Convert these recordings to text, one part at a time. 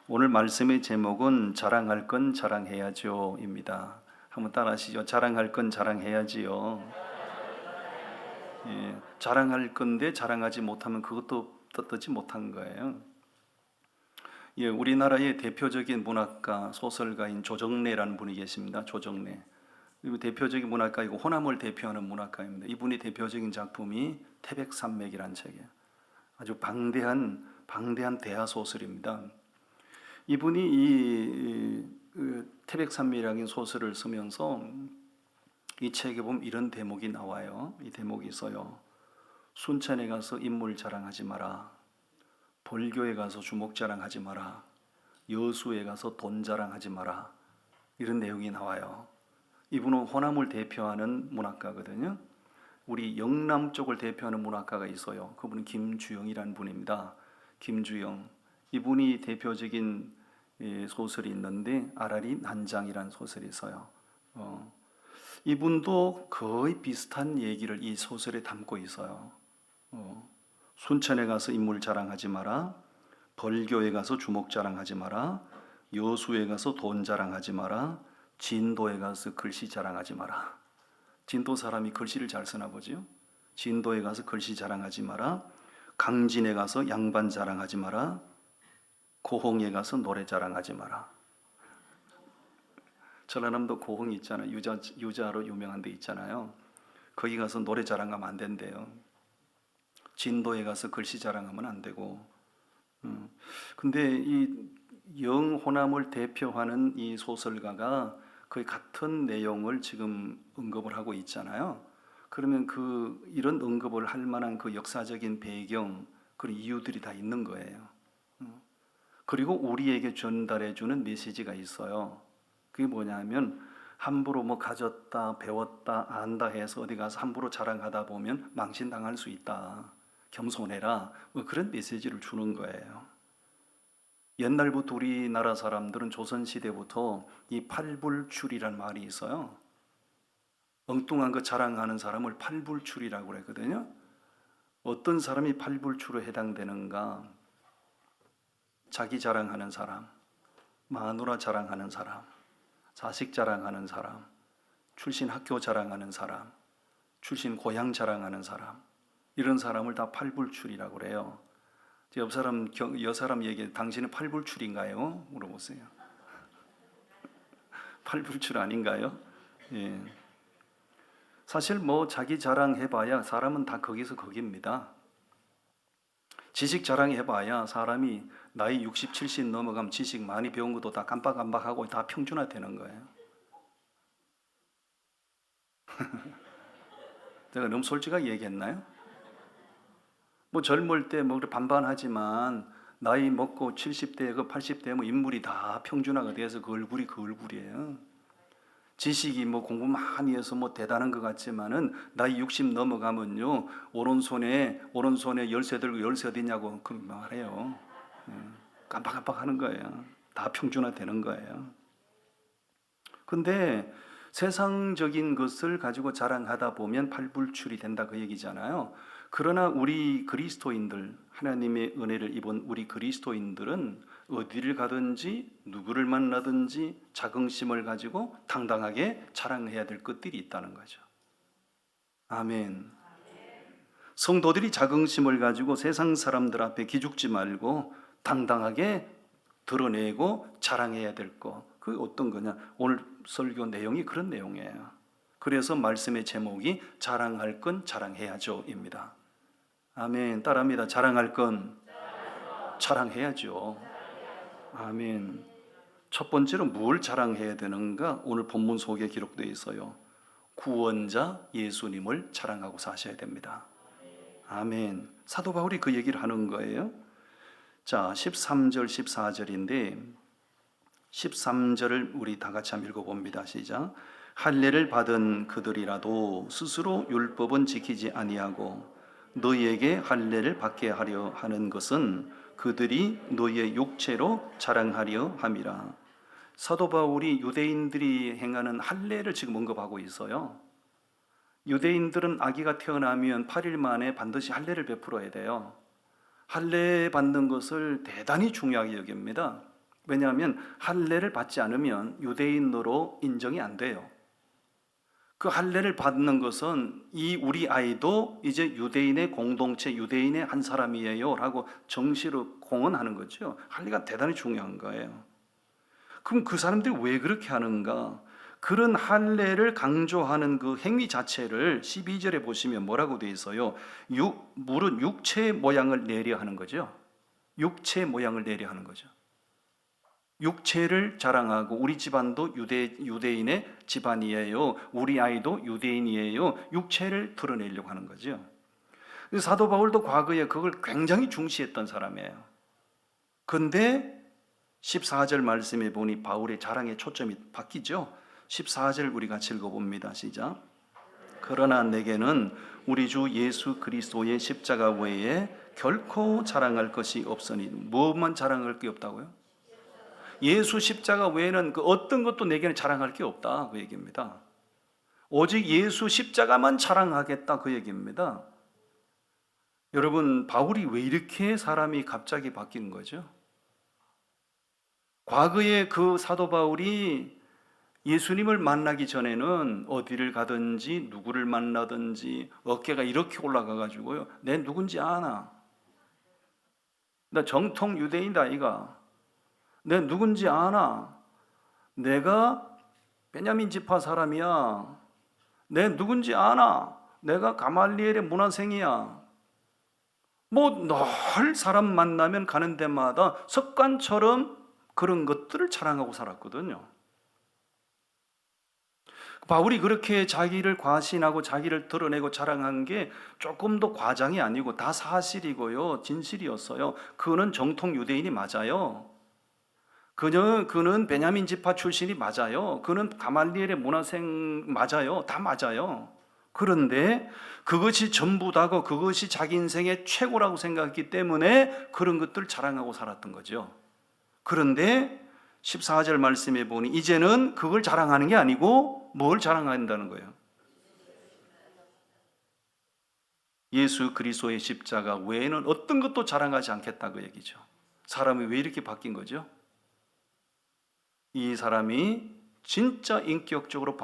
오늘 말씀의 제목은 자랑할 건 자랑해야죠입니다. 한번 따라하시죠. 자랑할 건 자랑해야지요. 예, 자랑할 건데 자랑하지 못하면 그것도 떳떳지 못한 거예요. 예, 우리나라의 대표적인 문학가, 소설가인 조정래라는 분이 계십니다. 조정래. 그리고 대표적인 문학가이고 호남을 대표하는 문학가입니다. 이분의 대표적인 작품이 태백산맥이라는 책이에요. 아주 방대한 대하 소설입니다. 이분이 이 태백산맥이라는 소설을 쓰면서 이 책에 보면 이런 대목이 나와요. 이 대목이 있어요. 순천에 가서 인물 자랑하지 마라. 벌교에 가서 주목 자랑하지 마라. 여수에 가서 돈 자랑하지 마라. 이런 내용이 나와요. 이분은 호남을 대표하는 문학가거든요. 우리 영남 쪽을 대표하는 문학가가 있어요. 그분은 김주영이라는 분입니다. 김주영. 이분이 대표적인 소설이 있는데 아라리 난장이라는 소설이 있어요. 이분도 거의 비슷한 얘기를 이 소설에 담고 있어요. 순천에 가서 인물 자랑하지 마라. 벌교에 가서 주목 자랑하지 마라. 여수에 가서 돈 자랑하지 마라. 진도에 가서 글씨 자랑하지 마라. 진도 사람이 글씨를 잘 쓰나 보죠. 진도에 가서 글씨 자랑하지 마라. 강진에 가서 양반 자랑하지 마라. 고흥에 가서 노래 자랑하지 마라. 전라남도 고흥 있잖아요. 유자로 유명한 데 있잖아요. 거기 가서 노래 자랑하면 안 된대요. 진도에 가서 글씨 자랑하면 안 되고. 근데 이 영호남을 대표하는 이 소설가가 거의 같은 내용을 지금 언급을 하고 있잖아요. 그러면 이런 언급을 할 만한 그 역사적인 배경, 그런 이유들이 다 있는 거예요. 그리고 우리에게 전달해주는 메시지가 있어요. 그게 뭐냐면 함부로 뭐 가졌다, 배웠다, 안다 해서 어디 가서 함부로 자랑하다 보면 망신당할 수 있다. 겸손해라. 뭐 그런 메시지를 주는 거예요. 옛날부터 우리나라 사람들은 조선시대부터 이 팔불출이라는 말이 있어요. 엉뚱한 거 자랑하는 사람을 팔불출이라고 그랬거든요. 어떤 사람이 팔불출에 해당되는가? 자기 자랑하는 사람, 마누라 자랑하는 사람, 자식 자랑하는 사람, 출신 학교 자랑하는 사람, 출신 고향 자랑하는 사람, 이런 사람을 다 팔불출이라고 그래요. 여사람 얘기해, 당신은 팔불출인가요? 물어보세요. 팔불출 아닌가요? 예. 사실 뭐 자기 자랑해봐야 사람은 다 거기서 거기입니다. 지식 자랑해봐야 사람이 나이 60, 70 넘어가면 지식 많이 배운 것도 다 깜빡깜빡하고 다 평준화 되는 거예요. 제가 너무 솔직하게 얘기했나요? 뭐 젊을 때 뭐 반반하지만 나이 먹고 70대, 80대 뭐 인물이 다 평준화가 돼서 그 얼굴이에요. 지식이 뭐 공부 많이 해서 뭐 대단한 것 같지만은 나이 60 넘어가면요 오른손에 열쇠 들고 열쇠 어디냐고 그 말해요. 깜빡깜빡 하는 거예요. 다 평준화 되는 거예요. 근데 세상적인 것을 가지고 자랑하다 보면 팔불출이 된다 그 얘기잖아요. 그러나 우리 그리스도인들, 하나님의 은혜를 입은 우리 그리스도인들은 어디를 가든지 누구를 만나든지 자긍심을 가지고 당당하게 자랑해야 될 것들이 있다는 거죠. 아멘. 성도들이 자긍심을 가지고 세상 사람들 앞에 기죽지 말고 당당하게 드러내고 자랑해야 될 것. 그게 어떤 거냐? 오늘 설교 내용이 그런 내용이에요. 그래서 말씀의 제목이 자랑할 건 자랑해야죠입니다. 아멘. 따라합니다. 자랑할 건 자랑해야죠. 아멘. 첫 번째로 뭘 자랑해야 되는가? 오늘 본문 속에 기록되어 있어요. 구원자 예수님을 자랑하고 사셔야 됩니다. 아멘. 사도 바울이 그 얘기를 하는 거예요. 자, 13절, 14절인데 13절을 우리 다 같이 한번 읽어봅니다. 시작. 할례를 받은 그들이라도 스스로 율법은 지키지 아니하고 너희에게 할례를 받게 하려 하는 것은 그들이 너희의 육체로 자랑하려 함이라. 사도 바울이 유대인들이 행하는 할례를 지금 언급하고 있어요. 유대인들은 아기가 태어나면 8일 만에 반드시 할례를 베풀어야 돼요. 할례 받는 것을 대단히 중요하게 여깁니다. 왜냐하면 할례를 받지 않으면 유대인으로 인정이 안 돼요. 그 할례를 받는 것은 이 우리 아이도 이제 유대인의 공동체, 유대인의 한 사람이에요 라고 정식으로 공언하는 거죠. 할례가 대단히 중요한 거예요. 그럼 그 사람들이 왜 그렇게 하는가? 그런 할례를 강조하는 그 행위 자체를 12절에 보시면 뭐라고 되어 있어요? 물은 육체의 모양을 내려 하는 거죠. 육체의 모양을 내려 하는 거죠. 육체를 자랑하고 우리 집안도 유대인의 집안이에요. 우리 아이도 유대인이에요. 육체를 드러내려고 하는 거죠. 사도 바울도 과거에 그걸 굉장히 중시했던 사람이에요. 그런데 14절 말씀에 보니 바울의 자랑의 초점이 바뀌죠. 14절 우리 같이 읽어봅니다. 시작. 그러나 내게는 우리 주 예수 그리스도의 십자가 외에 결코 자랑할 것이 없으니. 무엇만 자랑할 게 없다고요? 예수 십자가 외에는 그 어떤 것도 내게는 자랑할 게 없다, 그 얘기입니다. 오직 예수 십자가만 자랑하겠다, 그 얘기입니다. 여러분, 바울이 왜 이렇게 사람이 갑자기 바뀐 거죠? 과거에 그 사도 바울이 예수님을 만나기 전에는 어디를 가든지 누구를 만나든지 어깨가 이렇게 올라가 가지고요, 내 누군지 아나, 나 정통 유대인이다 이가, 내 누군지 아나, 내가 베냐민 지파 사람이야, 내 누군지 아나, 내가 가말리엘의 문화생이야. 뭐 늘 사람 만나면 가는 데마다 습관처럼 그런 것들을 자랑하고 살았거든요. 바울이 그렇게 자기를 과신하고 자기를 드러내고 자랑한 게 조금도 과장이 아니고 다 사실이고요, 진실이었어요. 그는 정통 유대인이 맞아요. 그는 베냐민 지파 출신이 맞아요. 그는 가말리엘의 문화생 맞아요. 다 맞아요. 그런데 그것이 전부다고, 그것이 자기 인생의 최고라고 생각했기 때문에 그런 것들을 자랑하고 살았던 거죠. 그런데 14절 말씀에 보니 이제는 그걸 자랑하는 게 아니고 뭘 자랑한다는 거예요? 예수 그리스도의 십자가 외에는 어떤 것도 자랑하지 않겠다, 그 얘기죠. 사람이 왜 이렇게 바뀐 거죠? 이 사람이 진짜 인격적으로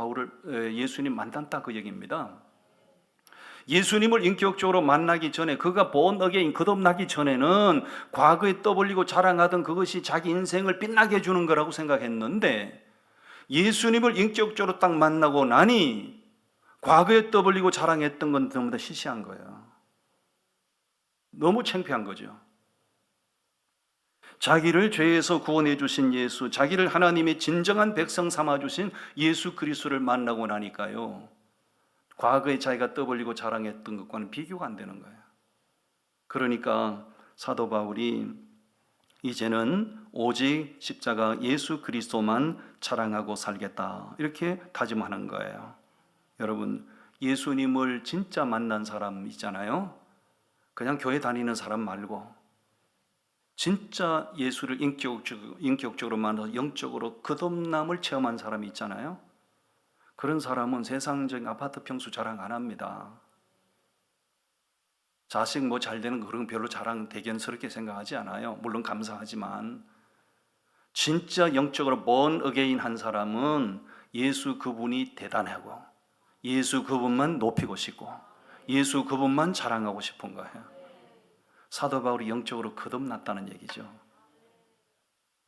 예수님 만났다, 그 얘기입니다. 예수님을 인격적으로 만나기 전에, 그가 본 어게인 거듭나기 전에는 과거에 떠벌리고 자랑하던 그것이 자기 인생을 빛나게 해주는 거라고 생각했는데, 예수님을 인격적으로 딱 만나고 나니 과거에 떠벌리고 자랑했던 건 전부 다 시시한 거예요. 너무 창피한 거죠. 자기를 죄에서 구원해 주신 예수, 자기를 하나님의 진정한 백성 삼아 주신 예수 그리스도를 만나고 나니까요, 과거에 자기가 떠벌리고 자랑했던 것과는 비교가 안 되는 거예요. 그러니까 사도 바울이 이제는 오직 십자가 예수 그리스도만 자랑하고 살겠다, 이렇게 다짐하는 거예요. 여러분, 예수님을 진짜 만난 사람 있잖아요. 그냥 교회 다니는 사람 말고 진짜 예수를 인격적으로 만나서 영적으로 거듭남을 체험한 사람이 있잖아요. 그런 사람은 세상적인 아파트 평수 자랑 안 합니다. 자식 뭐 잘 되는 거 그런 거 별로 자랑 대견스럽게 생각하지 않아요. 물론 감사하지만 진짜 영적으로 born again 한 사람은 예수 그분이 대단하고 예수 그분만 높이고 싶고 예수 그분만 자랑하고 싶은 거예요. 사도 바울이 영적으로 거듭났다는 얘기죠.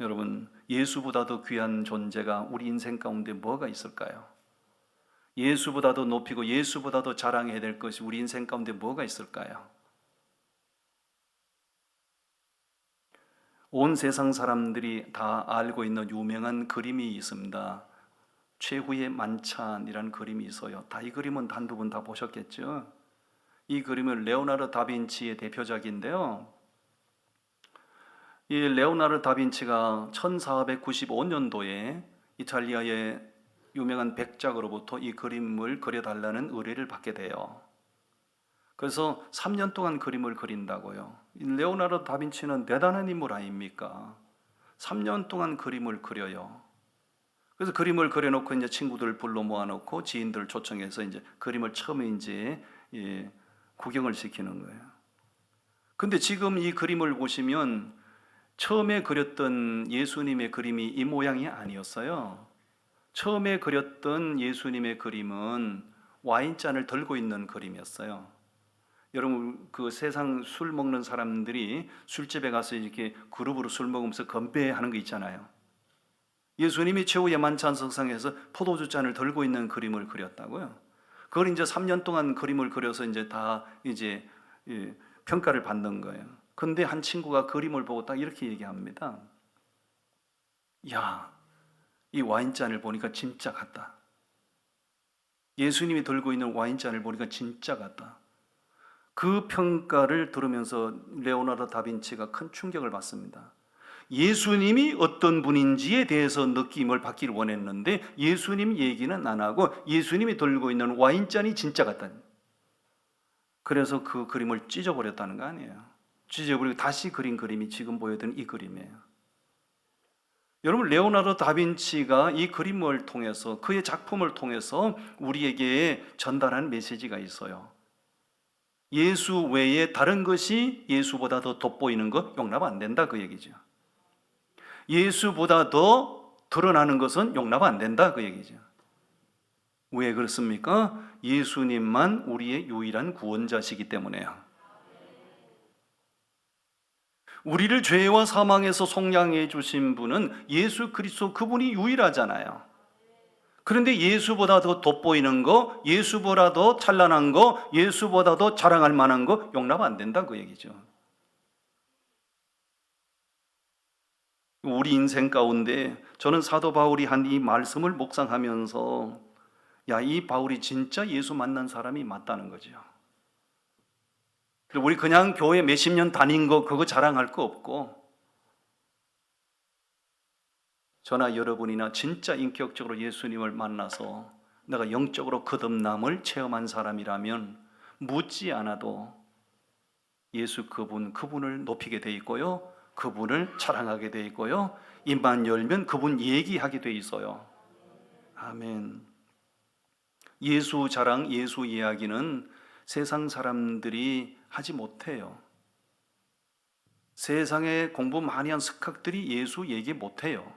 여러분, 예수보다도 귀한 존재가 우리 인생 가운데 뭐가 있을까요? 예수보다도 높이고 예수보다도 자랑해야 될 것이 우리 인생 가운데 뭐가 있을까요? 온 세상 사람들이 다 알고 있는 유명한 그림이 있습니다. 최후의 만찬이라는 그림이 있어요. 다 이 그림은 한두 분 다 보셨겠죠? 이 그림은 레오나르도 다빈치의 대표작인데요. 이 레오나르도 다빈치가 1495년도에 이탈리아의 유명한 백작으로부터 이 그림을 그려달라는 의뢰를 받게 돼요. 그래서 3년 동안 그림을 그린다고요. 레오나르도 다빈치는 대단한 인물 아닙니까? 3년 동안 그림을 그려요. 그래서 그림을 그려놓고 이제 친구들을 불러 모아놓고 지인들을 초청해서 이제 그림을 처음에 이제 구경을 시키는 거예요. 근데 지금 이 그림을 보시면 처음에 그렸던 예수님의 그림이 이 모양이 아니었어요. 처음에 그렸던 예수님의 그림은 와인잔을 들고 있는 그림이었어요. 여러분, 그 세상 술 먹는 사람들이 술집에 가서 이렇게 그룹으로 술 먹으면서 건배하는 거 있잖아요. 예수님이 최후의 만찬석상에서 포도주 잔을 들고 있는 그림을 그렸다고요. 그걸 이제 3년 동안 그림을 그려서 이제 다 이제 평가를 받는 거예요. 근데 한 친구가 그림을 보고 딱 이렇게 얘기합니다. 야, 이 와인잔을 보니까 진짜 같다. 예수님이 들고 있는 와인잔을 보니까 진짜 같다. 그 평가를 들으면서 레오나르도 다빈치가 큰 충격을 받습니다. 예수님이 어떤 분인지에 대해서 느낌을 받기를 원했는데 예수님 얘기는 안 하고 예수님이 들고 있는 와인잔이 진짜 같다. 그래서 그 그림을 찢어버렸다는 거 아니에요. 찢어버리고 다시 그린 그림이 지금 보여드린 이 그림이에요. 여러분, 레오나르도 다빈치가 이 그림을 통해서, 그의 작품을 통해서 우리에게 전달한 메시지가 있어요. 예수 외에 다른 것이 예수보다 더 돋보이는 것 용납 안 된다, 그 얘기죠. 예수보다 더 드러나는 것은 용납 안 된다, 그 얘기죠. 왜 그렇습니까? 예수님만 우리의 유일한 구원자시기 때문에요. 우리를 죄와 사망에서 속량해 주신 분은 예수 그리스도, 그분이 유일하잖아요. 그런데 예수보다 더 돋보이는 거, 예수보다 더 찬란한 거, 예수보다 더 자랑할 만한 거 용납 안 된다, 그 얘기죠. 우리 인생 가운데 저는 사도 바울이 한 이 말씀을 묵상하면서 야, 이 바울이 진짜 예수 만난 사람이 맞다는 거죠. 우리 그냥 교회 몇십 년 다닌 거 그거 자랑할 거 없고, 저나 여러분이나 진짜 인격적으로 예수님을 만나서 내가 영적으로 거듭남을 체험한 사람이라면 묻지 않아도 예수 그분을 높이게 돼 있고요, 그분을 자랑하게 돼 있고요, 입만 열면 그분 얘기하게 돼 있어요. 아멘. 예수 자랑, 예수 이야기는 세상 사람들이 하지 못해요. 세상에 공부 많이 한 스캅들이 예수 얘기 못해요.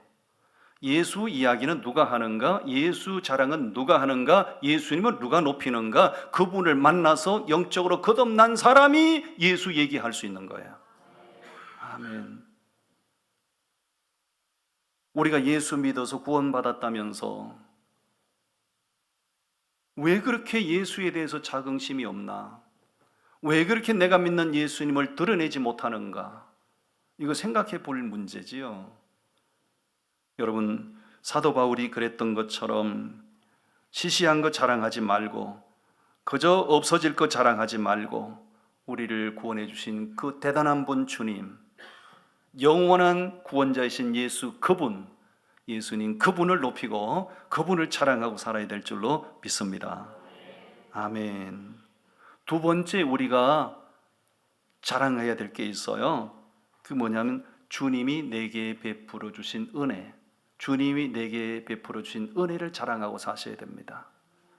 예수 이야기는 누가 하는가? 예수 자랑은 누가 하는가? 예수님을 누가 높이는가? 그분을 만나서 영적으로 거듭난 사람이 예수 얘기할 수 있는 거예요. 아멘. 우리가 예수 믿어서 구원받았다면서 왜 그렇게 예수에 대해서 자긍심이 없나? 왜 그렇게 내가 믿는 예수님을 드러내지 못하는가? 이거 생각해 볼 문제지요. 여러분, 사도 바울이 그랬던 것처럼 시시한 것 자랑하지 말고, 그저 없어질 것 자랑하지 말고, 우리를 구원해 주신 그 대단한 분 주님, 영원한 구원자이신 예수 그분, 예수님 그분을 높이고 그분을 자랑하고 살아야 될 줄로 믿습니다. 아멘. 두 번째 우리가 자랑해야 될 게 있어요. 그 뭐냐면 주님이 내게 베풀어 주신 은혜, 주님이 내게 베풀어 주신 은혜를 자랑하고 사셔야 됩니다.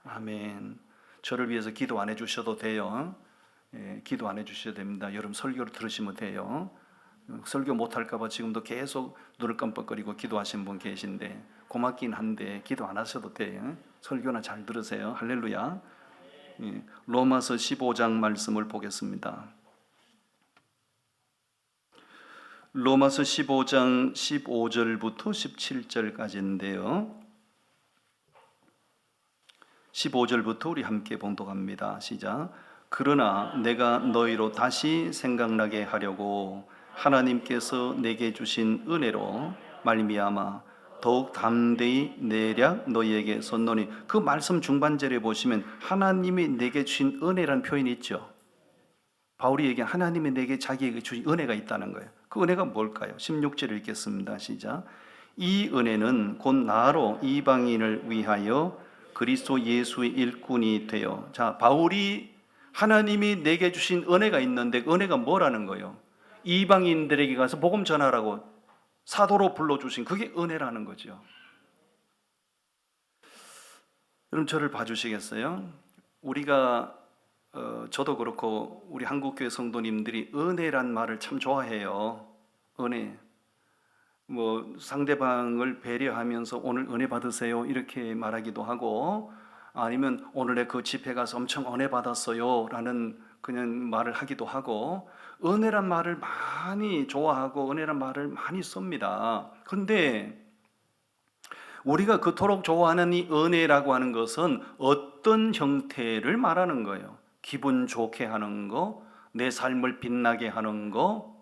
아멘. 저를 위해서 기도 안 해주셔도 돼요. 기도 안 해주셔도 됩니다. 여러분 설교를 들으시면 돼요. 설교 못할까 봐 지금도 계속 눈을 깜빡거리고 기도하신 분 계신데 고맙긴 한데 기도 안 하셔도 돼요. 설교나 잘 들으세요. 할렐루야. 로마서 15장 말씀을 보겠습니다. 로마서 15장 15절부터 17절까지인데요. 15절부터 우리 함께 봉독합니다. 시작. 그러나 내가 너희로 다시 생각나게 하려고 하나님께서 내게 주신 은혜로 말미암아 더욱 담대히 내략 너희에게 선노니, 그 말씀 중반절에 보시면 하나님이 내게 주신 은혜라는 표현이 있죠. 바울이 얘기한 하나님이 내게 자기에게 주신 은혜가 있다는 거예요. 그 은혜가 뭘까요? 16절 읽겠습니다. 시작. 이 은혜는 곧 나로 이방인을 위하여 그리스도 예수의 일꾼이 되어. 자, 바울이 하나님이 내게 주신 은혜가 있는데 그 은혜가 뭐라는 거예요? 이방인들에게 가서 복음 전하라고 사도로 불러주신 그게 은혜라는 거죠. 여러분 저를 봐주시겠어요? 우리가 저도 그렇고 우리 한국교회 성도님들이 은혜란 말을 참 좋아해요. 은혜. 뭐 상대방을 배려하면서 오늘 은혜 받으세요 이렇게 말하기도 하고, 아니면 오늘의 그 집회 가서 엄청 은혜 받았어요 라는 그냥 말을 하기도 하고, 은혜란 말을 많이 좋아하고 은혜란 말을 많이 씁니다. 근데 우리가 그토록 좋아하는 이 은혜라고 하는 것은 어떤 형태를 말하는 거예요? 기분 좋게 하는 거, 내 삶을 빛나게 하는 거,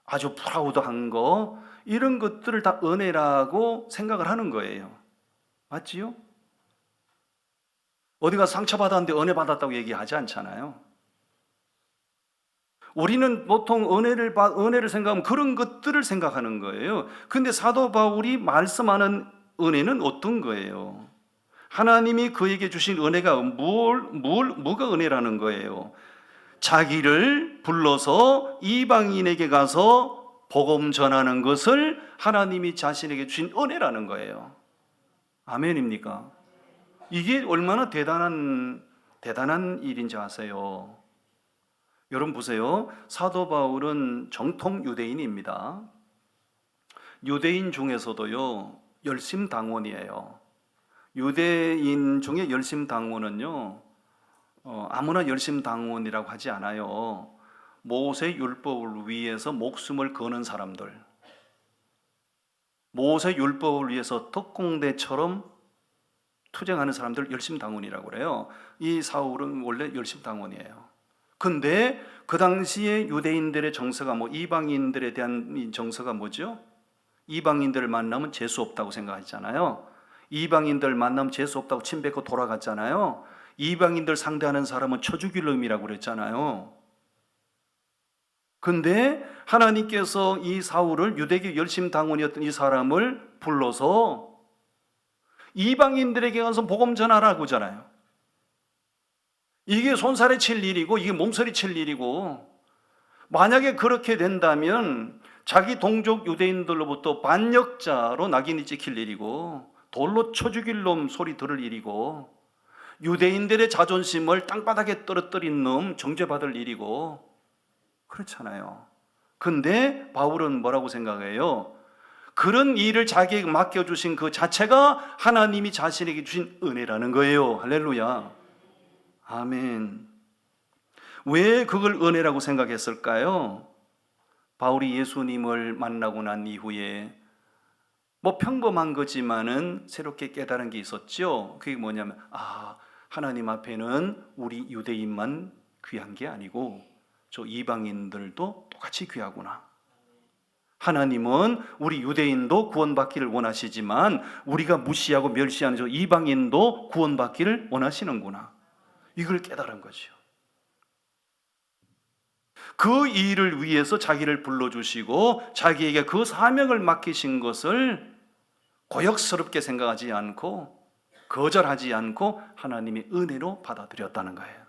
아주 프라우드한 거, 이런 것들을 다 은혜라고 생각을 하는 거예요. 맞지요? 어디가 상처받았는데 은혜 받았다고 얘기하지 않잖아요. 우리는 보통 은혜를 생각하면 그런 것들을 생각하는 거예요. 근데 사도 바울이 말씀하는 은혜는 어떤 거예요? 하나님이 그에게 주신 은혜가 뭐가 은혜라는 거예요? 자기를 불러서 이방인에게 가서 복음 전하는 것을 하나님이 자신에게 주신 은혜라는 거예요. 아멘입니까? 이게 얼마나 대단한 일인지 아세요? 여러분 보세요. 사도 바울은 정통 유대인입니다. 유대인 중에서도요, 열심당원이에요. 유대인 중에 열심당원은요, 아무나 열심당원이라고 하지 않아요. 모세 율법을 위해서 목숨을 거는 사람들, 모세 율법을 위해서 특공대처럼 투쟁하는 사람들 열심당원이라고 그래요. 이 사울은 원래 열심당원이에요. 근데 그 당시에 유대인들의 정서가 이방인들에 대한 정서가 뭐죠? 이방인들을 만나면 재수 없다고 생각했잖아요. 이방인들 만나면 재수 없다고 침 뱉고 돌아갔잖아요. 이방인들 상대하는 사람은 쳐 죽일 놈이라고 그랬잖아요. 근데 하나님께서 이 사울을, 유대교 열심당원이었던 이 사람을 불러서 이방인들에게 가서 복음 전하라고 하잖아요. 이게 손살에 칠 일이고 이게 몸서리 칠 일이고, 만약에 그렇게 된다면 자기 동족 유대인들로부터 반역자로 낙인이 찍힐 일이고, 돌로 쳐 죽일 놈 소리 들을 일이고, 유대인들의 자존심을 땅바닥에 떨어뜨린 놈 정죄받을 일이고, 그렇잖아요. 근데 바울은 뭐라고 생각해요? 그런 일을 자기에게 맡겨주신 그 자체가 하나님이 자신에게 주신 은혜라는 거예요. 할렐루야. 아멘. 왜 그걸 은혜라고 생각했을까요? 바울이 예수님을 만나고 난 이후에 평범한 거지만은 새롭게 깨달은 게 있었죠. 그게 뭐냐면, 하나님 앞에는 우리 유대인만 귀한 게 아니고 저 이방인들도 똑같이 귀하구나. 하나님은 우리 유대인도 구원받기를 원하시지만 우리가 무시하고 멸시하는 저 이방인도 구원받기를 원하시는구나. 이걸 깨달은 거죠. 그 일을 위해서 자기를 불러주시고 자기에게 그 사명을 맡기신 것을 고역스럽게 생각하지 않고 거절하지 않고 하나님의 은혜로 받아들였다는 거예요.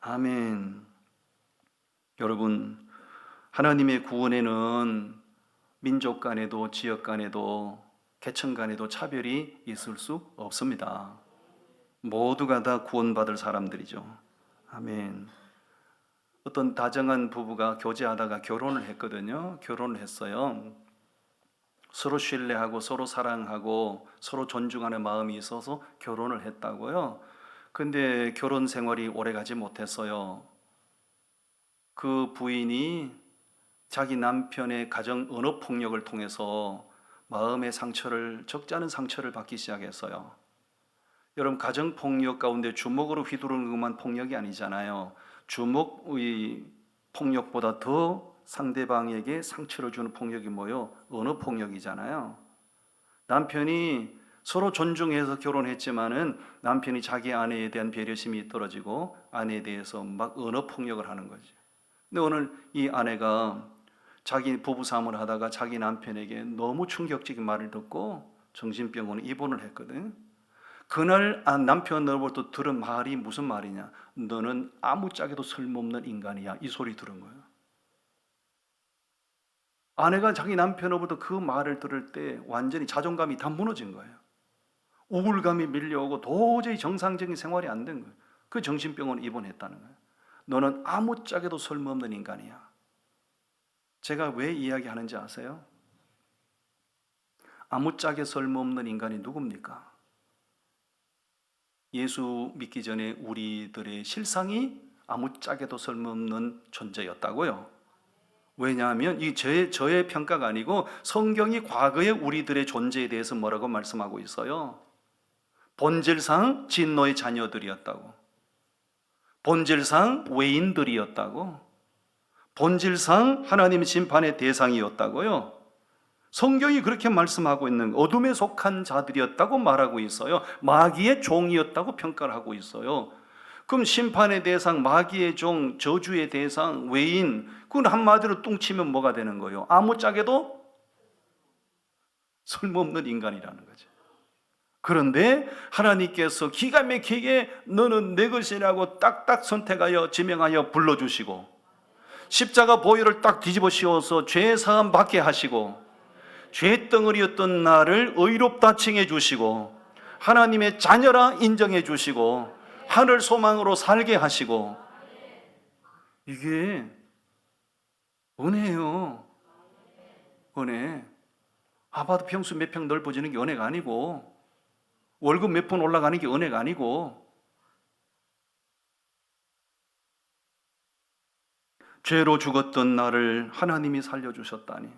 아멘. 여러분, 하나님의 구원에는 민족 간에도 지역 간에도 계층 간에도 차별이 있을 수 없습니다. 모두가 다 구원받을 사람들이죠. 아멘. 어떤 다정한 부부가 교제하다가 결혼을 했거든요. 결혼을 했어요. 서로 신뢰하고 서로 사랑하고 서로 존중하는 마음이 있어서 결혼을 했다고요. 근데 결혼 생활이 오래가지 못했어요. 그 부인이 자기 남편의 가정 언어 폭력을 통해서 마음의 상처를, 적지 않은 상처를 받기 시작했어요. 여러분, 가정 폭력 가운데 주먹으로 휘두르는 것만 폭력이 아니잖아요. 주먹의 폭력보다 더 상대방에게 상처를 주는 폭력이 뭐예요? 언어 폭력이잖아요. 남편이 서로 존중해서 결혼했지만은 남편이 자기 아내에 대한 배려심이 떨어지고 아내에 대해서 막 언어 폭력을 하는 거죠. 근데 오늘 이 아내가 자기 부부싸움을 하다가 자기 남편에게 너무 충격적인 말을 듣고 정신병원에 입원을 했거든. 그날 남편으로부터 들은 말이 무슨 말이냐? 너는 아무짝에도 쓸모없는 인간이야. 이 소리 들은 거예요. 아내가 자기 남편으로부터 그 말을 들을 때 완전히 자존감이 다 무너진 거예요. 우울감이 밀려오고 도저히 정상적인 생활이 안 된 거예요. 그 정신병원에 입원했다는 거예요. 너는 아무짝에도 쓸모없는 인간이야. 제가 왜 이야기하는지 아세요? 아무짝에 쓸모없는 인간이 누굽니까? 예수 믿기 전에 우리들의 실상이 아무짝에도 쓸모없는 존재였다고요. 왜냐하면 이 저의 평가가 아니고 성경이 과거의 우리들의 존재에 대해서 뭐라고 말씀하고 있어요? 본질상 진노의 자녀들이었다고, 본질상 외인들이었다고, 본질상 하나님의 심판의 대상이었다고요. 성경이 그렇게 말씀하고 있는, 어둠에 속한 자들이었다고 말하고 있어요. 마귀의 종이었다고 평가를 하고 있어요. 그럼 심판의 대상, 마귀의 종, 저주의 대상, 외인, 그건 한마디로 뚱치면 뭐가 되는 거예요? 아무짝에도 쓸모없는 인간이라는 거죠. 그런데 하나님께서 기가 막히게 너는 내 것이라고 딱딱 선택하여 지명하여 불러주시고, 십자가 보혈을 딱 뒤집어 씌워서 죄 사함 받게 하시고, 죄덩어리였던 나를 의롭다 칭해 주시고, 하나님의 자녀라 인정해 주시고, 하늘 소망으로 살게 하시고, 이게 은혜예요. 은혜. 아파트 평수 몇 평 넓어지는 게 은혜가 아니고, 월급 몇 푼 올라가는 게 은혜가 아니고, 죄로 죽었던 나를 하나님이 살려주셨다니,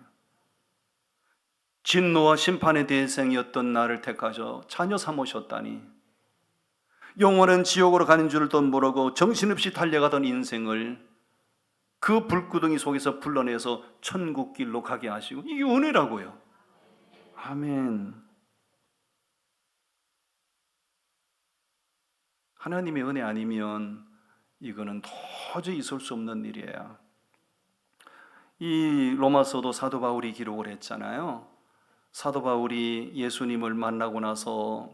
진노와 심판의 대상이었던 나를 택하셔 자녀 삼으셨다니, 영원한 지옥으로 가는 줄도 모르고 정신없이 달려가던 인생을 그 불구덩이 속에서 불러내서 천국길로 가게 하시고, 이게 은혜라고요. 아멘. 하나님의 은혜 아니면 이거는 도저히 있을 수 없는 일이에요. 이 로마서도 사도 바울이 기록을 했잖아요. 사도 바울이 예수님을 만나고 나서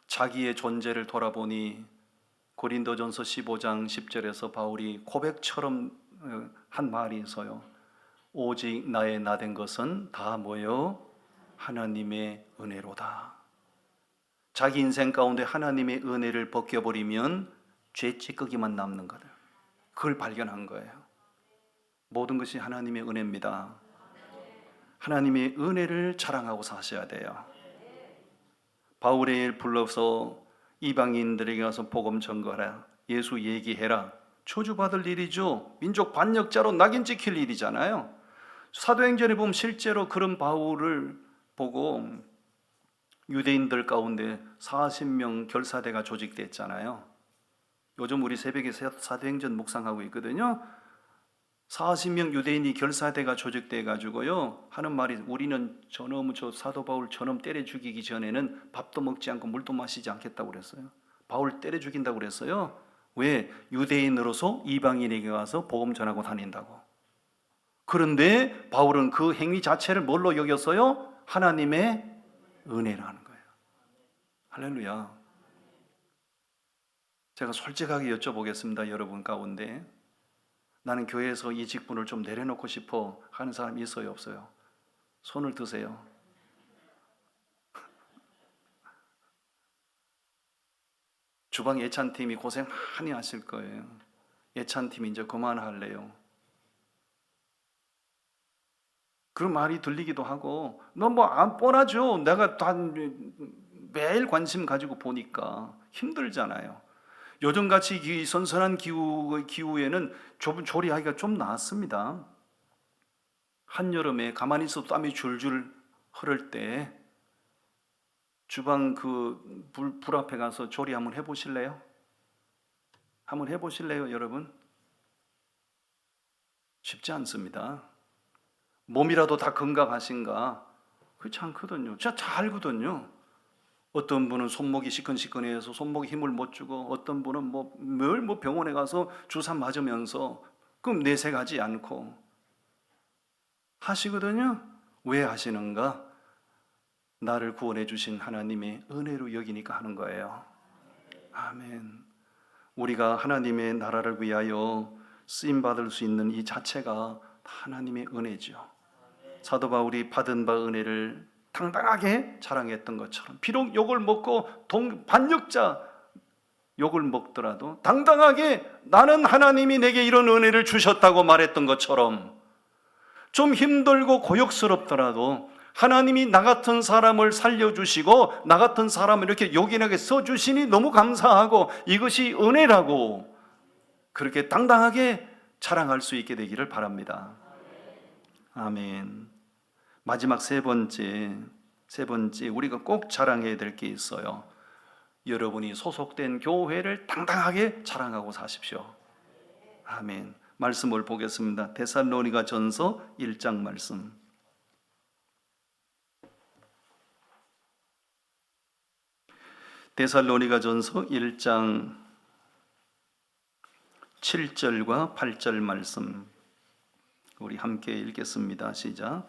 자기의 존재를 돌아보니 고린도전서 15장 10절에서 바울이 고백처럼 한 말이 있어요. 오직 나의 나된 것은 다 뭐요? 하나님의 은혜로다. 자기 인생 가운데 하나님의 은혜를 벗겨버리면 죄 찌꺼기만 남는 거다. 그걸 발견한 거예요. 모든 것이 하나님의 은혜입니다. 하나님의 은혜를 자랑하고 사셔야 돼요. 바울의 일 불러서 이방인들에게 가서 복음 전거하라, 예수 얘기해라, 저주받을 일이죠. 민족 반역자로 낙인 찍힐 일이잖아요. 사도행전에 보면 실제로 그런 바울을 보고 유대인들 가운데 40명 결사대가 조직됐잖아요. 요즘 우리 새벽에 사도행전 묵상하고 있거든요. 40명 유대인이 결사대가 조직돼 가지고요 하는 말이, 우리는 저놈 저 사도 바울 저놈 때려 죽이기 전에는 밥도 먹지 않고 물도 마시지 않겠다고 그랬어요. 바울 때려 죽인다고 그랬어요. 왜? 유대인으로서 이방인에게 가서 복음 전하고 다닌다고. 그런데 바울은 그 행위 자체를 뭘로 여겼어요? 하나님의 은혜라는 거예요. 할렐루야. 제가 솔직하게 여쭤보겠습니다. 여러분 가운데 나는 교회에서 이 직분을 좀 내려놓고 싶어 하는 사람이 있어요, 없어요? 손을 드세요. 주방 예찬팀이 고생 많이 하실 거예요. 예찬팀이 이제 그만할래요. 그런 말이 들리기도 하고, 너 뭐 안 뻔하죠. 내가 매일 관심 가지고 보니까 힘들잖아요. 요즘같이 이 선선한 기후에는 조리하기가 좀 낫습니다. 한여름에 가만히 있어도 땀이 줄줄 흐를 때 주방 그 불 앞에 가서 조리 한번 해보실래요? 한번 해보실래요, 여러분? 쉽지 않습니다. 몸이라도 다 건강하신가? 그렇지 않거든요. 진짜 잘 알거든요. 어떤 분은 손목이 시큰시큰해서 손목에 힘을 못 주고, 어떤 분은 늘 병원에 가서 주사 맞으면서 그럼 내색하지 않고 하시거든요. 왜 하시는가? 나를 구원해 주신 하나님의 은혜로 여기니까 하는 거예요. 아멘. 우리가 하나님의 나라를 위하여 쓰임 받을 수 있는 이 자체가 하나님의 은혜죠. 사도 바울이 받은 바 은혜를 당당하게 자랑했던 것처럼, 비록 욕을 먹고 반역자 욕을 먹더라도 당당하게 나는 하나님이 내게 이런 은혜를 주셨다고 말했던 것처럼, 좀 힘들고 고역스럽더라도 하나님이 나 같은 사람을 살려주시고 나 같은 사람을 이렇게 요긴하게 써주시니 너무 감사하고 이것이 은혜라고 그렇게 당당하게 자랑할 수 있게 되기를 바랍니다. 아멘. 마지막 세 번째 우리가 꼭 자랑해야 될 게 있어요. 여러분이 소속된 교회를 당당하게 자랑하고 사십시오. 아멘. 말씀을 보겠습니다. 데살로니가 전서 1장 말씀. 데살로니가 전서 1장 7절과 8절 말씀 우리 함께 읽겠습니다. 시작.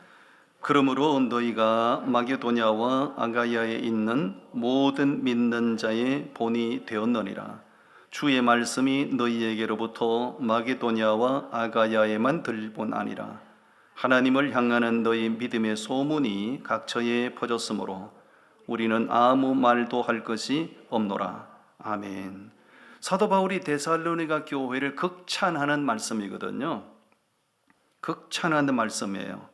그러므로 너희가 마게도냐와 아가야에 있는 모든 믿는 자의 본이 되었느니라. 주의 말씀이 너희에게로부터 마게도냐와 아가야에만 들릴 뿐 아니라 하나님을 향하는 너희 믿음의 소문이 각처에 퍼졌으므로 우리는 아무 말도 할 것이 없노라. 아멘. 사도 바울이 데살로니가 교회를 극찬하는 말씀이거든요. 극찬하는 말씀이에요.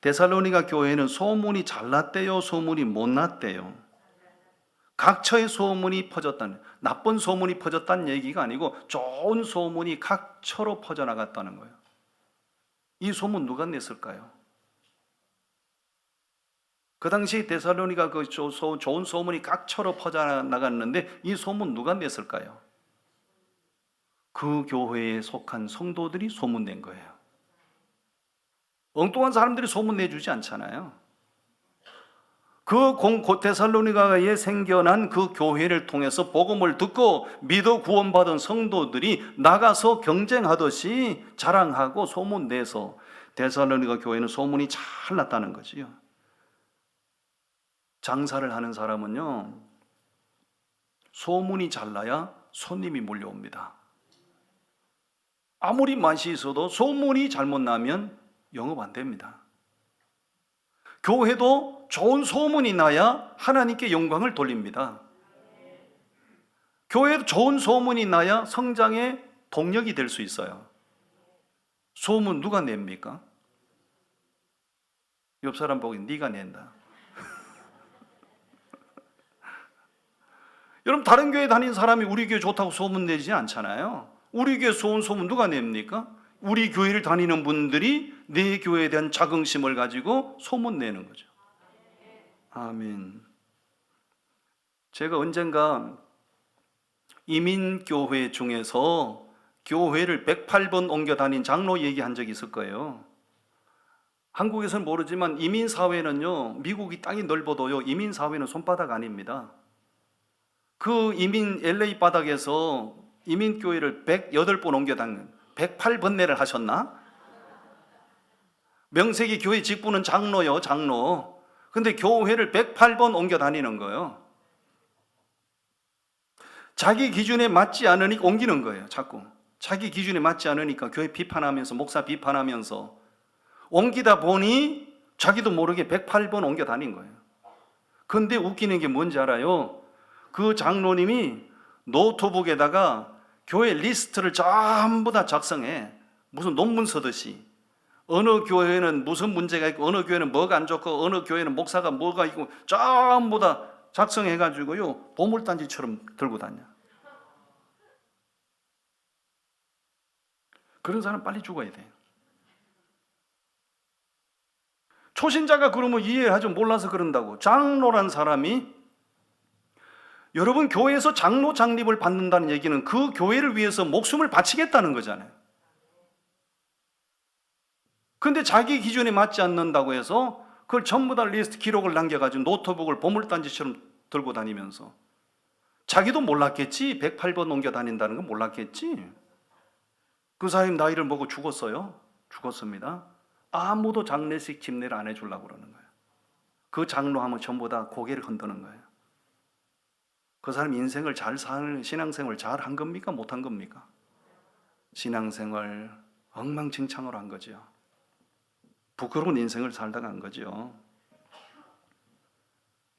데살로니가 교회는 소문이 잘 났대요, 소문이 못 났대요? 각처에 소문이 퍼졌다는, 나쁜 소문이 퍼졌다는 얘기가 아니고 좋은 소문이 각처로 퍼져나갔다는 거예요. 이 소문 누가 냈을까요? 그 당시 데살로니가 그 좋은 소문이 각처로 퍼져나갔는데 이 소문 누가 냈을까요? 그 교회에 속한 성도들이 소문낸 거예요. 엉뚱한 사람들이 소문 내주지 않잖아요. 그 데살로니가에 생겨난 그 교회를 통해서 복음을 듣고 믿어 구원받은 성도들이 나가서 경쟁하듯이 자랑하고 소문내서 데살로니가 교회는 소문이 잘 났다는 거지요. 장사를 하는 사람은요, 소문이 잘 나야 손님이 몰려옵니다. 아무리 맛이 있어도 소문이 잘못 나면 영업 안 됩니다. 교회도 좋은 소문이 나야 하나님께 영광을 돌립니다. 교회도 좋은 소문이 나야 성장의 동력이 될 수 있어요. 소문 누가 냅니까? 옆 사람 보기 네가 낸다. 여러분, 다른 교회 다닌 사람이 우리 교회 좋다고 소문 내지 않잖아요. 우리 교회 좋은 소문 누가 냅니까? 우리 교회를 다니는 분들이 내 교회에 대한 자긍심을 가지고 소문 내는 거죠. 아멘. 제가 언젠가 이민교회 중에서 교회를 108번 옮겨 다닌 장로 얘기한 적이 있을 거예요. 한국에서는 모르지만 이민사회는요, 미국이 땅이 넓어도요, 이민사회는 손바닥 아닙니다. 그 이민 LA 바닥에서 이민교회를 108번 옮겨 다닌 108번내를 하셨나? 명색이 교회 직분은 장로요, 장로. 근데 교회를 108번 옮겨 다니는 거예요. 자기 기준에 맞지 않으니까 옮기는 거예요, 자꾸. 자기 기준에 맞지 않으니까 교회 비판하면서, 목사 비판하면서 옮기다 보니 자기도 모르게 108번 옮겨 다닌 거예요. 근데 웃기는 게 뭔지 알아요? 그 장로님이 노트북에다가 교회 리스트를 전부 다 작성해. 무슨 논문 쓰듯이. 어느 교회는 무슨 문제가 있고, 어느 교회는 뭐가 안 좋고, 어느 교회는 목사가 뭐가 있고, 전부 다 작성해가지고요, 보물단지처럼 들고 다녀. 그런 사람 빨리 죽어야 돼. 초신자가 그러면 이해하지 몰라서 그런다고. 장로란 사람이, 여러분, 교회에서 장로 장립을 받는다는 얘기는 그 교회를 위해서 목숨을 바치겠다는 거잖아요. 근데 자기 기준에 맞지 않는다고 해서 그걸 전부 다 리스트 기록을 남겨가지고 노트북을 보물단지처럼 들고 다니면서, 자기도 몰랐겠지. 108번 옮겨 다닌다는 건 몰랐겠지. 그 사람이 나이를 먹고 죽었어요? 죽었습니다. 아무도 장례식 집례를 안 해주려고 그러는 거예요. 그 장로하면 전부 다 고개를 흔드는 거예요. 그 사람 인생을 잘 사는, 신앙생활 잘 한 겁니까? 못 한 겁니까? 신앙생활 엉망진창으로 한 거죠. 부끄러운 인생을 살다가 한 거죠.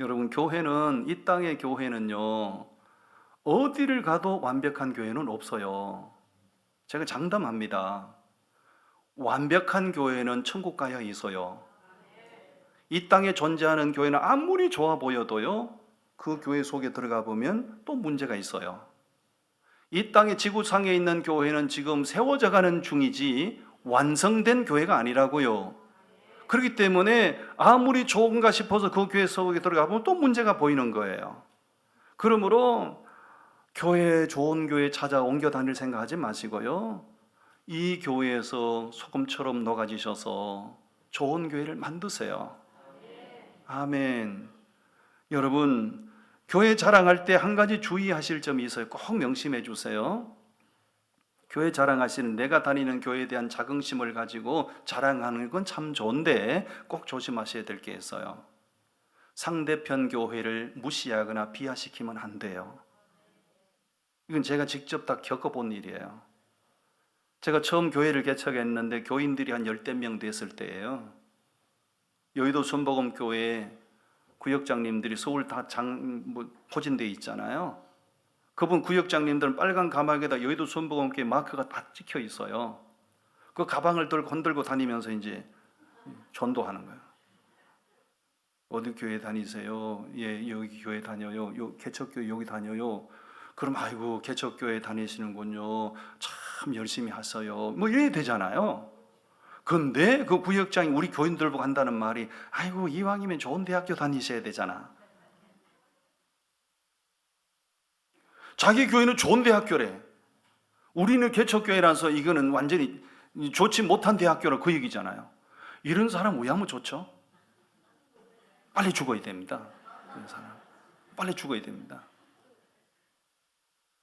여러분, 교회는, 이 땅의 교회는요, 어디를 가도 완벽한 교회는 없어요. 제가 장담합니다. 완벽한 교회는 천국 가야 있어요. 이 땅에 존재하는 교회는 아무리 좋아 보여도요, 그 교회 속에 들어가 보면 또 문제가 있어요. 이 땅의 지구상에 있는 교회는 지금 세워져 가는 중이지 완성된 교회가 아니라고요. 그렇기 때문에 아무리 좋은가 싶어서 그 교회 속에 들어가 보면 또 문제가 보이는 거예요. 그러므로 좋은 교회 찾아 옮겨 다닐 생각하지 마시고요, 이 교회에서 소금처럼 녹아지셔서 좋은 교회를 만드세요. 아멘. 여러분, 교회 자랑할 때 한 가지 주의하실 점이 있어요. 꼭 명심해 주세요. 교회 자랑하시는, 내가 다니는 교회에 대한 자긍심을 가지고 자랑하는 건 참 좋은데 꼭 조심하셔야 될 게 있어요. 상대편 교회를 무시하거나 비하시키면 안 돼요. 이건 제가 직접 다 겪어본 일이에요. 제가 처음 교회를 개척했는데 교인들이 한 10명 됐을 때예요. 여의도 순복음교회 구역장님들이 서울 다 포진되어 있잖아요. 그분 구역장님들은 빨간 가방에다 여의도 순복음교회 마크가 다 찍혀 있어요. 그 가방을 흔들고 다니면서 이제 전도하는 거예요. 어디 교회 다니세요? 예, 여기 교회 다녀요. 개척교회 여기 다녀요. 그럼 아이고, 개척교회 다니시는군요. 참 열심히 하세요. 뭐 이래야 되잖아요. 그런데 그 구역장이 우리 교인들 보고 한다는 말이, 아이고, 이왕이면 좋은 대학교 다니셔야 되잖아. 자기 교회는 좋은 대학교래. 우리는 개척교회라서 이거는 완전히 좋지 못한 대학교라 그 얘기잖아요. 이런 사람 왜 하면 좋죠? 빨리 죽어야 됩니다. 이런 사람 빨리 죽어야 됩니다.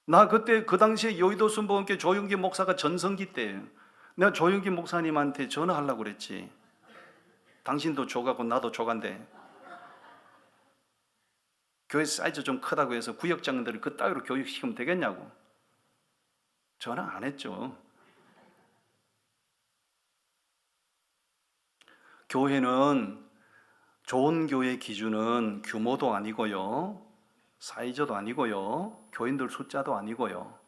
나 그때 그 당시에 여의도 순복음교회 조용기 목사가 전성기 때예요. 내가 조용기 목사님한테 전화하려고 그랬지. 당신도 조가고 나도 조간데 교회 사이즈 좀 크다고 해서 구역장들을 그 따위로 교육시키면 되겠냐고. 전화 안 했죠. 교회는, 좋은 교회 기준은 규모도 아니고요, 사이즈도 아니고요, 교인들 숫자도 아니고요.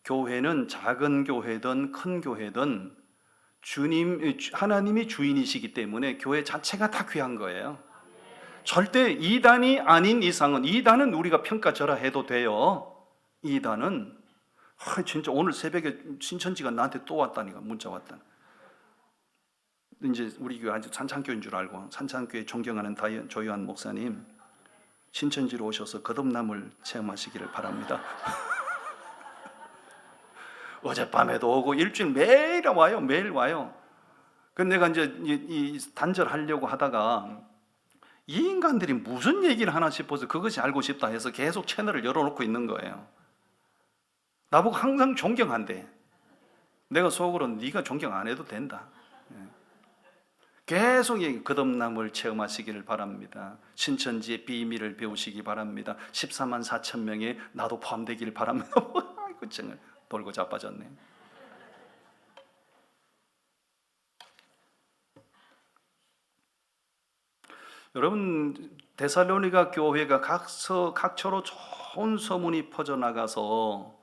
교회는 작은 교회든 큰 교회든 하나님이 주인이시기 때문에 교회 자체가 다 귀한 거예요. 절대 이단이 아닌 이상은, 이단은 우리가 평가절하해도 돼요. 이단은 진짜 오늘 새벽에 신천지가 나한테 또 왔다니까, 문자 왔다. 이제 우리 교회 아주 산창교인 줄 알고, 산창교회 존경하는 조유한 목사님, 신천지로 오셔서 거듭남을 체험하시기를 바랍니다. 어젯밤에도 오고 일주일 매일 와요. 매일 와요. 근데 내가 이제 이 단절하려고 하다가 이 인간들이 무슨 얘기를 하나 싶어서 그것이 알고 싶다 해서 계속 채널을 열어놓고 있는 거예요. 나보고 항상 존경한대. 내가 속으로 네가 존경 안 해도 된다. 계속 거듭남을 체험하시기를 바랍니다. 신천지의 비밀을 배우시기 바랍니다. 14만 4천 명에 나도 포함되기를 바랍니다. 아이고, 정말 돌고 자빠졌네. 여러분, 데살로니가 교회가 각처로 좋은 소문이 퍼져나가서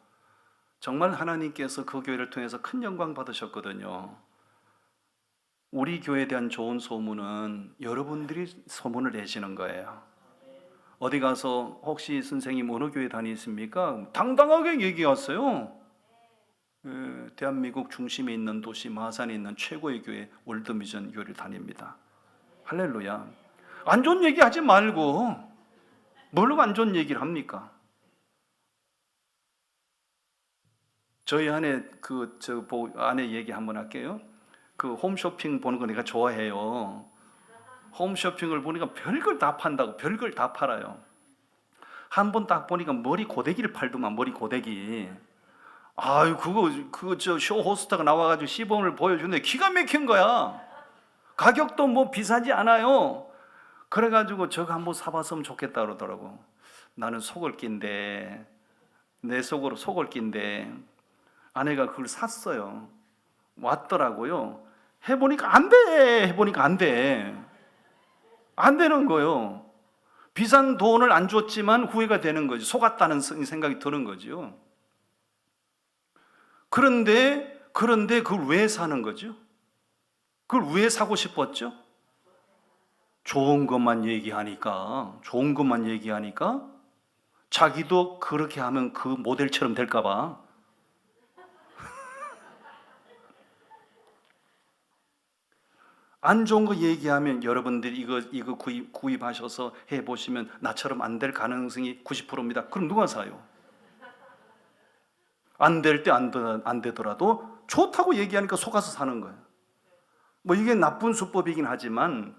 정말 하나님께서 그 교회를 통해서 큰 영광 받으셨거든요. 우리 교회에 대한 좋은 소문은 여러분들이 소문을 내시는 거예요. 어디 가서 혹시 선생님 어느 교회 다니십니까? 당당하게 얘기하세요. 대한민국 중심에 있는 도시 마산에 있는 최고의 교회 월드미전 교회를 다닙니다. 할렐루야. 안 좋은 얘기 하지 말고, 뭘로 안 좋은 얘기를 합니까? 저희 아내 아내 얘기 한번 할게요. 그 홈쇼핑 보는 거 내가 좋아해요. 홈쇼핑을 보니까 별걸 다 판다고, 별걸 다 팔아요. 한 번 딱 보니까 머리 고데기를 팔더만, 머리 고데기. 아유, 그거 쇼 호스트가 나와가지고 시범을 보여주는데 기가 막힌 거야. 가격도 뭐 비싸지 않아요. 그래가지고 저거 한번 사봤으면 좋겠다 그러더라고. 나는 속을 낀데, 내 속으로 속을 낀데 아내가 그걸 샀어요. 왔더라고요. 해보니까 안 돼. 해보니까 안 돼. 안 되는 거예요. 비싼 돈을 안 줬지만 후회가 되는 거지. 속았다는 생각이 드는 거죠. 그런데 그걸 왜 사는 거죠? 그걸 왜 사고 싶었죠? 좋은 것만 얘기하니까 자기도 그렇게 하면 그 모델처럼 될까 봐 안 좋은 거 얘기하면 여러분들이 이거 구입하셔서 해보시면 나처럼 안 될 가능성이 90%입니다. 그럼 누가 사요? 안 될 때 안 되더라도 좋다고 얘기하니까 속아서 사는 거예요. 뭐 이게 나쁜 수법이긴 하지만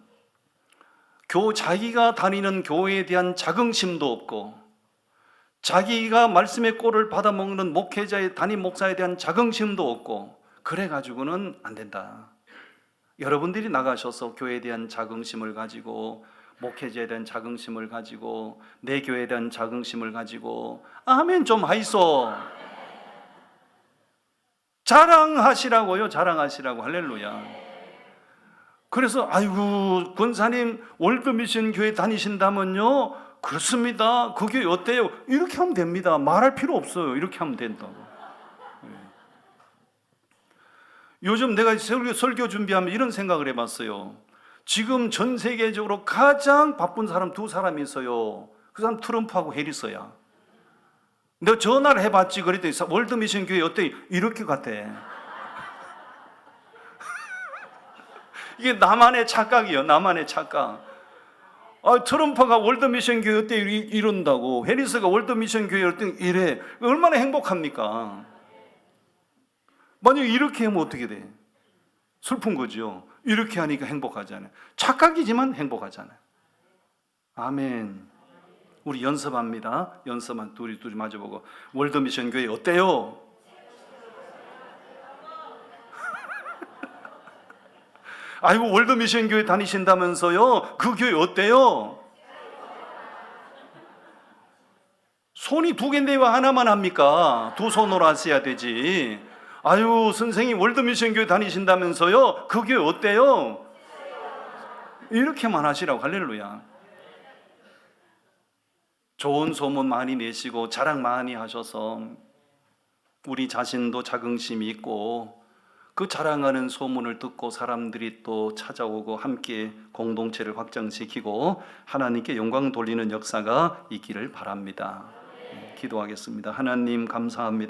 자기가 다니는 교회에 대한 자긍심도 없고 자기가 말씀의 꼴을 받아먹는 목회자의 담임 목사에 대한 자긍심도 없고 그래가지고는 안 된다. 여러분들이 나가셔서 교회에 대한 자긍심을 가지고 목회자에 대한 자긍심을 가지고 내 교회에 대한 자긍심을 가지고 아멘 좀 하이소. 자랑하시라고요. 자랑하시라고. 할렐루야. 그래서 아이고 권사님 월드미션 교회 다니신다면요 그렇습니다. 그 교회 어때요? 이렇게 하면 됩니다. 말할 필요 없어요. 이렇게 하면 된다고. 요즘 내가 설교 준비하면 이런 생각을 해봤어요. 지금 전 세계적으로 가장 바쁜 사람 두 사람이 있어요. 그 사람 트럼프하고 해리스야. 내가 전화를 해봤지. 그랬더니 월드미션 교회 어때? 이렇게 같대. 이게 나만의 착각이에요. 나만의 착각. 트럼프가 월드미션 교회 어때? 이런다고. 해리스가 월드미션 교회 어때? 이래. 얼마나 행복합니까? 만약에 이렇게 하면 어떻게 돼? 슬픈 거죠. 이렇게 하니까 행복하잖아요. 착각이지만 행복하잖아요. 아멘. 우리 연습합니다. 연습만 둘이 마주보고 월드미션 교회 어때요? 아이고 월드미션 교회 다니신다면서요? 그 교회 어때요? 손이 두 개인데 왜 하나만 합니까? 두 손으로 하셔야 되지. 아유 선생님 월드미션 교회 다니신다면서요? 그 교회 어때요? 이렇게만 하시라고. 할렐루야. 좋은 소문 많이 내시고 자랑 많이 하셔서 우리 자신도 자긍심이 있고 그 자랑하는 소문을 듣고 사람들이 또 찾아오고 함께 공동체를 확장시키고 하나님께 영광 돌리는 역사가 있기를 바랍니다. 기도하겠습니다. 하나님 감사합니다.